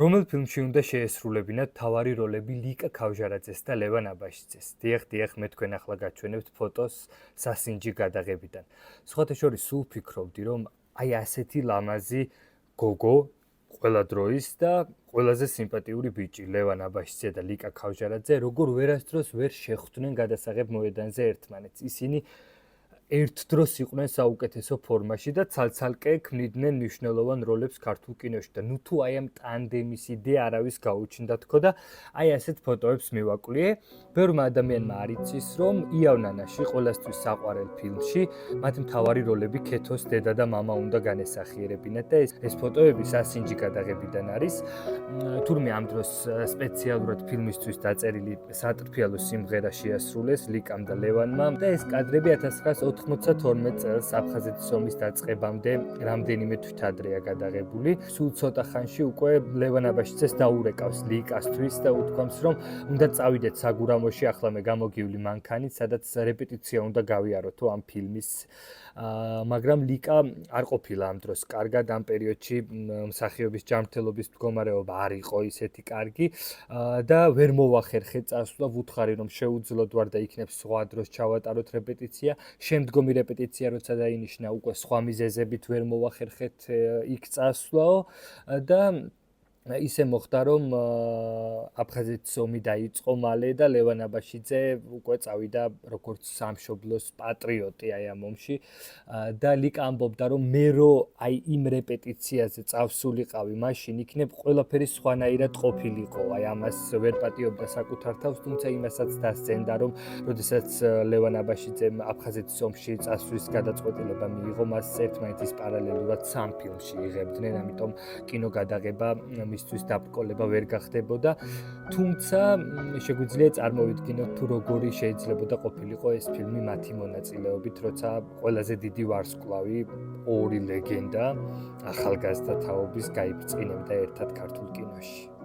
რომელ ფილმში უნდა შეესრულებინათ თავარი როლები ლიკა ქავჟარაძეს და ლევან აბაშიძეს? დიახ, მე თქვენ ახლა გაჩვენებთ ფოტოს სასინჯი გადაღებიდან. სხვათა შორის სულ ფიქრობდი, რომ აი ასეთი ლამაზი გოგო ყველა დროის და ყველაზე სიმპათიური ბიჭი ლევან აბაშიძე და ლიკა ქავჟარაძე როგორ ვერასდროს ვერ შეხვდნენ გადასაღებ მოედანზე ერთმანეთს. ისინი ერთ დროს იყვნენ საუკეთესო ფორმაში და ცალ-ცალკე ქმნიდნენ მნიშვნელოვან როლებს ქართულ კინოში და ნუ თუ აი ამ ტანდემის იდეა არავის გაუჩნდა თქო და აი ასეთ ფოტოებს მივაკვლიე. ბევრმა ადამიანმა არ იცის, რომ იავნანაში ყოველთვის საყვარელ ფილმში მათ მთავარი როლები ქეთოს დედა და მამა უნდა განესახიერებინათ და ეს ფოტოები სასინჯი გადაღებიდან არის. თურმე ამ დროს სპეციალურად ფილმისთვის დაწერილი სატრფიალო სიმღერა შეასრულეს ლიკამ და ლევანმა და ეს კადრები 1992 წელს აფხაზეთის ომის დაწყებამდე რამდენიმე თვით ადრეა გადაღებული. სულ ცოტა ხანში უკვე ლევან აბაშიძეს დაურეკავს ლიკასთვის და უთქვამს, რომ უნდა წავიდეთ საგურამოში ახლა მე გამოგივლი მანქანით, სადაც რეპეტიცია უნდა გავიაროთო ამ ფილმის. მაგრამ ლიკა არ ყოფილა ამ დროს კარგად ამ პერიოდში მსახიობის ჯანმრთელობის მდგომარეობა არ იყო ისეთი კარგი და ვერ მოვახერხე წასვლა, ვუთხარი რომ შეუძლოდ ვარ და იქნებ სხვა დროს ჩავატაროთ რეპეტიცია. შემდგომი რეპეტიცია როცა დაინიშნა უკვე სხვა მიზეზებით ვერ მოვახერხეთ იქ წასვლაო და ისე მოხდა რომ აფხაზეთის ომი დაიწყო მალე და ლევან აბაშიძე უკვე წავიდა როგორც სამშობლოს პატრიოტი აი ამ ომში და ლიკა ამბობდა რომ მე რო აი იმ რეპეტიციაზე წავსულიყავი მაშინ იქნებ ყველაფერი სხვანაირად ყოფილიყო აი ამას ვერ პატიობდა საკუთარ თავს თუმცა იმასაც დასცენდა რომ როდესაც ლევან აბაშიძემ აფხაზეთის ომში წასვლის გადაწყვეტილება მიიღო მას ერთმანეთის პარალელურად სამ ფილმში იღებდნენ ამიტომ კინოგადაღება მისთვის დაბრკოლება ვერ გახდებოდა, თუმცა შეგვიძლია წარმოვიდგინოთ თუ როგორი შეიძლებოდა ყოფილიყო ეს ფილმი მათი მონაწილეობით, როცა ყველაზე დიდი ვარსკვლავი ორი ლეგენდა ახალგაზრდა თაობის გაიბწყინებდა ერთად ქართულ კინოში.